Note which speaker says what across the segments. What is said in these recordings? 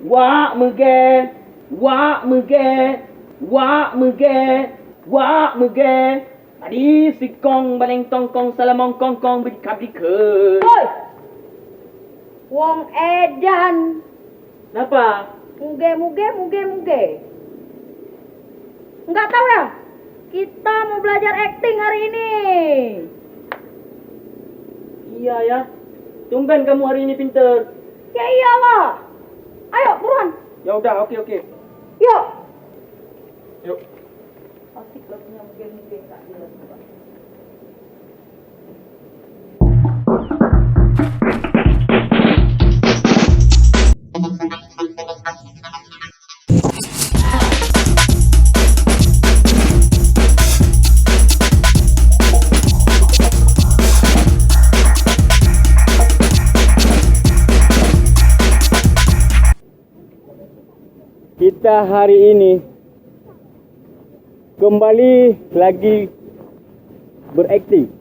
Speaker 1: Wak mege, wak mege, wak mege, wak mege. Tadi si kong baleng tongkong salamong kongkong bikabdi ke.
Speaker 2: Woi! Wong edan.
Speaker 1: Kenapa?
Speaker 2: Muge. Enggak tahu ya? Kita mau belajar acting hari ini.
Speaker 1: Iya ya. Tumben kamu hari ini pinter.
Speaker 2: Ya iyalah. Ayo, buruan.
Speaker 1: Ya udah, oke.
Speaker 2: Yuk.
Speaker 1: Yuk.
Speaker 2: Asik lagunya muge tak jelas.
Speaker 1: Kita hari ini kembali lagi berakting.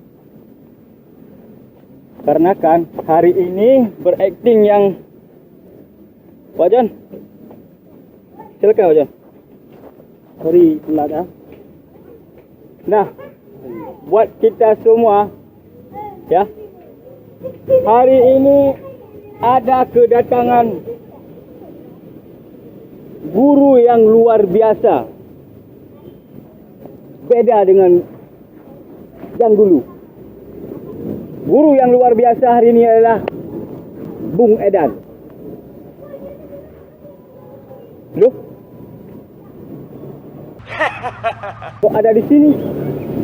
Speaker 1: Karena kan hari ini berakting yang Pak John. Silakan Pak John. Sorry telat. Nah, buat kita semua ya. Hari ini ada kedatangan guru yang luar biasa. Beda dengan yang dulu. Guru yang luar biasa hari ini adalah Bung Edan. Loh? Kok ada di sini?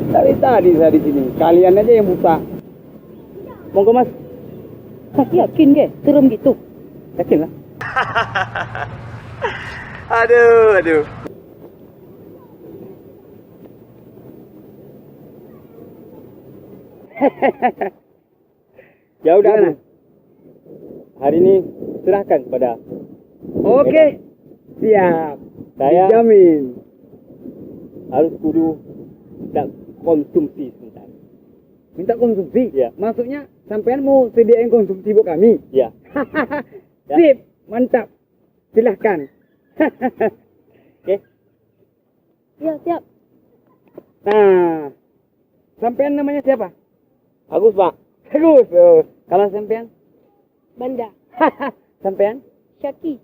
Speaker 1: Dari tadi saya di sini. Kalian aja yang buta. Monggo Mas.
Speaker 2: Yakin ge? Serem gitu.
Speaker 1: Yakin lah.
Speaker 3: Aduh.
Speaker 1: Ya udah, Bu. Hari ini serahkan kepada.
Speaker 3: Oke. Siap.
Speaker 1: Saya
Speaker 3: Jamin.
Speaker 1: harus kudu tak konsumsi sebentar.
Speaker 3: Minta konsumsi?
Speaker 1: Ya.
Speaker 3: Maksudnya sampean mau sediain konsumsi buat kami?
Speaker 1: Ya. Ya.
Speaker 3: Sip. Mantap. Silahkan.
Speaker 1: Oke.
Speaker 2: Ya, siap.
Speaker 3: Nah. Sampean namanya siapa?
Speaker 1: Bagus, Pak.
Speaker 3: Bagus. Oh. Kalau sampean?
Speaker 2: Banda.
Speaker 3: Sampean?
Speaker 2: Syaki.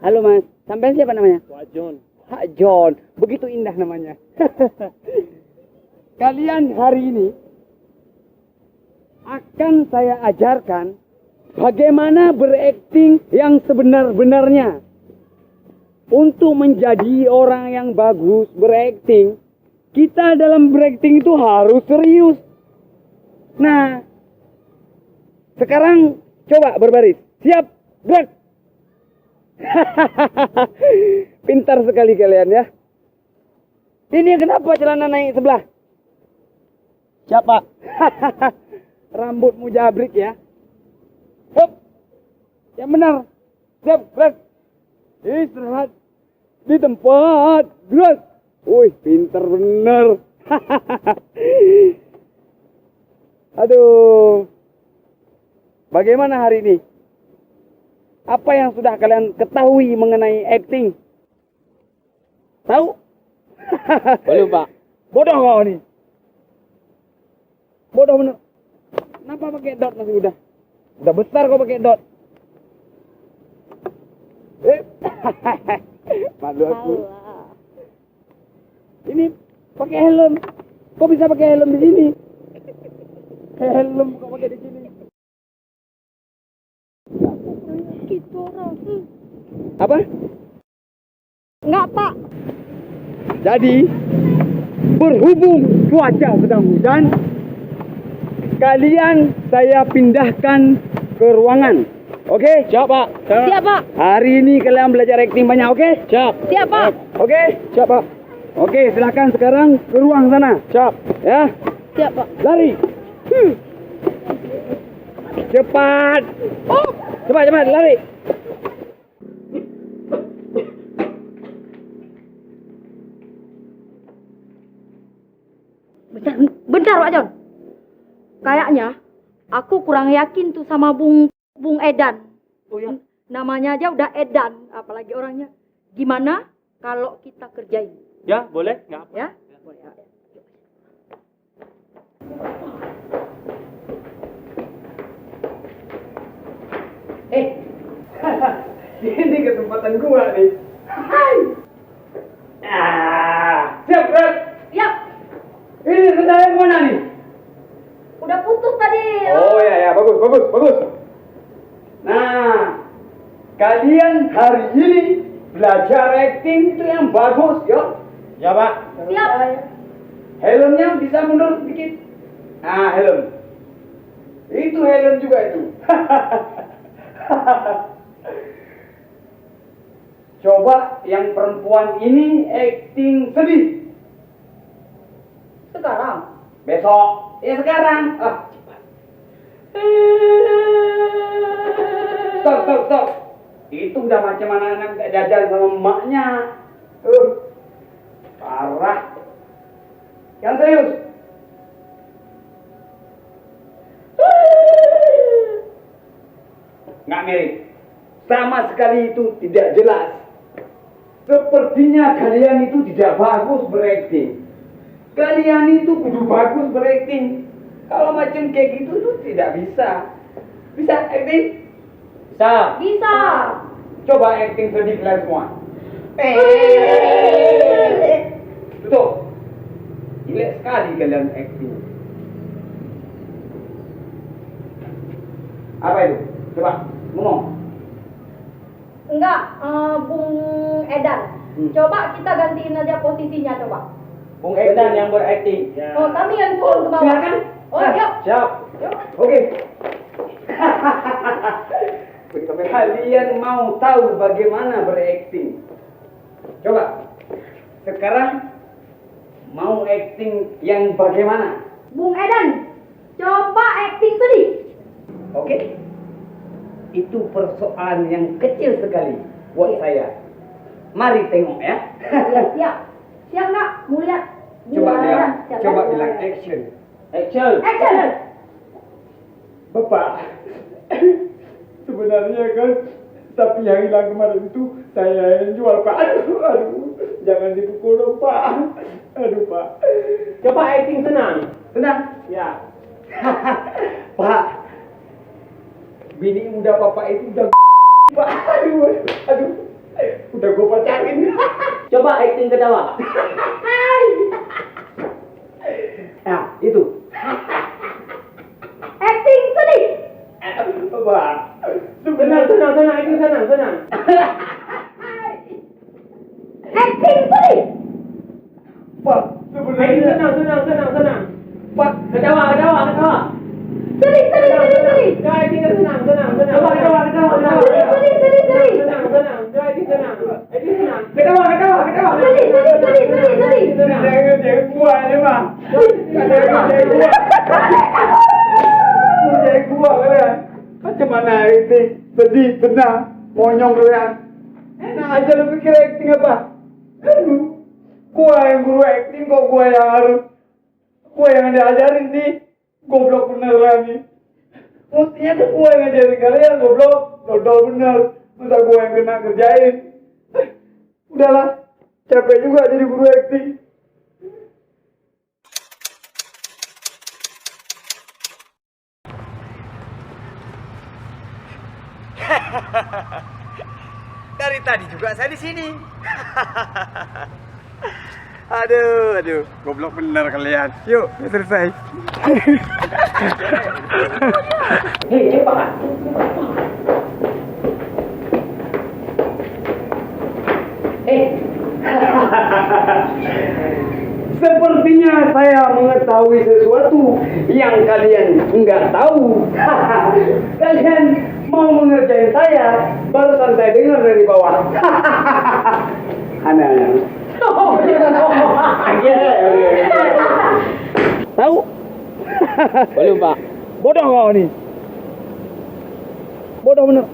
Speaker 3: Halo Mas. Sampean siapa namanya?
Speaker 1: Pak John.
Speaker 3: Pak John. Begitu indah namanya. Kalian hari ini akan saya ajarkan bagaimana berakting yang sebenar-benarnya. Untuk menjadi orang yang bagus berakting, kita dalam berakting itu harus serius. Nah, sekarang coba berbaris. Siap, gerak. Pintar sekali kalian ya. Ini kenapa celana naik sebelah?
Speaker 1: Siapa?
Speaker 3: Rambutmu jabrik ya. Hop. Yang benar. Siap, gerak. Istirahat di tempat. Gerak. Wih, pintar bener. Aduh. Bagaimana hari ini? Apa yang sudah kalian ketahui mengenai acting? Tahu?
Speaker 1: Belum, Pak.
Speaker 3: Bodoh kau nih. Bodoh bener. Kenapa pakai dot masih udah? Udah besar kau pakai dot. Malu aku. Ini pakai helm. Kok bisa pakai helm di sini? Helm kok pakai di sini?
Speaker 2: Gitu orang.
Speaker 3: Apa?
Speaker 2: Enggak, Pak.
Speaker 3: Jadi berhubung cuaca sedang hujan, kalian saya pindahkan ke ruangan. Oke?
Speaker 1: Siap, Pak.
Speaker 2: Siap, Pak.
Speaker 3: Hari ini kalian belajar acting banyak, oke?
Speaker 1: Siap.
Speaker 2: Siap, Pak.
Speaker 3: Oke?
Speaker 1: Siap, Pak.
Speaker 3: Oke, silakan sekarang ke ruang sana.
Speaker 1: Siap.
Speaker 3: Ya,
Speaker 2: Siap, Pak.
Speaker 3: lari. Cepat. Oh, cepat, lari.
Speaker 2: Bentar, Pak John. Kayaknya aku kurang yakin tuh sama Bung Edan.
Speaker 1: Oh ya.
Speaker 2: Namanya aja udah edan, apalagi orangnya. Gimana kalau kita kerjain?
Speaker 1: Ya, boleh. Nggak apa.
Speaker 2: Ya? Boleh.
Speaker 3: Ini kesempatan gua nih. Hai. Siap, Brad.
Speaker 2: Yap,
Speaker 3: Ini sendal mana nih?
Speaker 2: udah putus tadi.
Speaker 3: Oh ya, bagus. Nah, kalian hari ini belajar acting itu yang bagus, yuk. Ya, Pak.
Speaker 2: Siap.
Speaker 3: Helmnya bisa mundur sedikit. Nah, helm. Itu helm juga itu. Coba yang perempuan ini acting sedih.
Speaker 2: Sekarang.
Speaker 3: Besok. Ya sekarang. Cepat. Stop. Itu udah macam anak-anak jajan sama emaknya. Parah. Yang serius. Nggak mirip. Sama sekali itu tidak jelas. Sepertinya kalian itu tidak bagus berakting. Kalian itu kudu bagus berakting. Kalau macam kayak gitu tuh tidak bisa. Bisa acting? Bisa.
Speaker 2: Bisa.
Speaker 3: Coba acting sedih kalian semua. Tutup. Jelek sekali kalian acting. Apa itu? Coba ngomong.
Speaker 2: Enggak, Bung Edan. Coba kita gantiin aja posisinya coba.
Speaker 3: Bung Edan yang berakting.
Speaker 2: Oh, kami yang turun ke bawah.
Speaker 3: Silakan.
Speaker 2: Oh, yuk.
Speaker 3: Siap.
Speaker 2: Yuk.
Speaker 3: Oke. Kalian mau tahu bagaimana berakting? Coba. Sekarang mau acting yang bagaimana?
Speaker 2: Bung Edan, coba acting sedih.
Speaker 3: Oke. Itu persoalan yang kecil sekali buat saya. Mari tengok ya.
Speaker 2: Ya, siap. Siap nggak? Mau lihat?
Speaker 3: Coba bilang action.
Speaker 1: Action.
Speaker 2: Action.
Speaker 3: Bapak, sebenarnya kan sapi yang hilang kemarin itu saya yang jual, Pak. Aduh, jangan dipukul dong, Pak. Aduh, Pak.
Speaker 1: Coba acting senang.
Speaker 3: Tenang.
Speaker 1: Ya.
Speaker 3: Pak, bini muda Bapak itu udah Pak. Aduh. Udah gue pacarin.
Speaker 1: Coba acting ketawa.
Speaker 3: Nah, itu.
Speaker 2: Acting sedih.
Speaker 3: Pak.
Speaker 1: Tenang, acting senang.
Speaker 2: Acting sedih.
Speaker 3: Pak,
Speaker 1: Acting senang.
Speaker 3: Pak,
Speaker 1: Ketawa.
Speaker 2: Sedih.
Speaker 1: Coba acting senang.
Speaker 3: Coba.
Speaker 2: Sedih.
Speaker 1: Senang. Coba acting senang. Acting senang.
Speaker 3: Ketawa.
Speaker 2: Sedih.
Speaker 3: Jangan gua aja, Pak. Jangan gua kalian. Macam mana ini? Sedih, tenang, monyong kalian. Enak aja lu pikir acting apa? Aduh, gua yang guru acting kok gua yang diajarin sih. Goblok bener lagi. Mestinya tuh gua yang ngajarin kalian, goblok. Dodol bener. Masa gua yang kena kerjain. Udahlah, capek juga jadi guru acting. Dari tadi juga saya di sini. Aduh, goblok bener kalian. Yuk, selesai.
Speaker 1: Hei, cepat.
Speaker 3: Sepertinya saya mengetahui sesuatu yang kalian nggak tahu. Kalian mau mengerjain saya, barusan saya dengar dari bawah. Aneh. Tahu?
Speaker 1: Belum, Pak.
Speaker 3: Bodoh kau nih. Bodoh bener.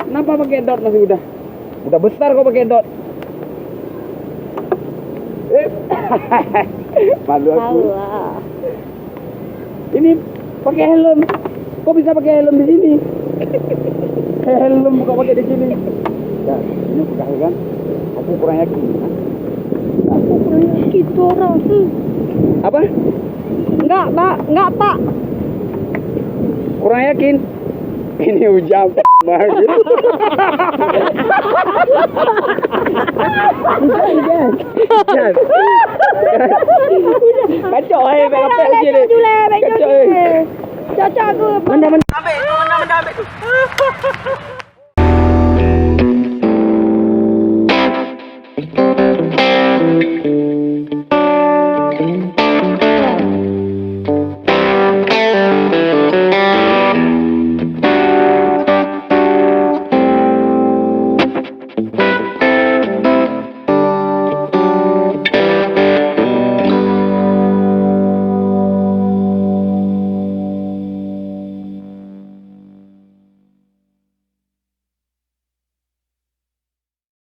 Speaker 3: Kenapa pakai dot masih udah? Udah besar kau pakai dot. Malu aku. Ini pakai helm. Kok bisa pakai helm di sini? helm bukan pakai di sini. Ya, ini pegang kan. Aku kurang yakin.
Speaker 2: Gitu orang.
Speaker 3: Apa?
Speaker 2: Enggak, Pak. Enggak, Pak.
Speaker 3: Kurang yakin. Ini ujang banget. Kacau ai,
Speaker 2: Becok jule.
Speaker 3: Kacau.
Speaker 2: Cocok aku.
Speaker 3: Mana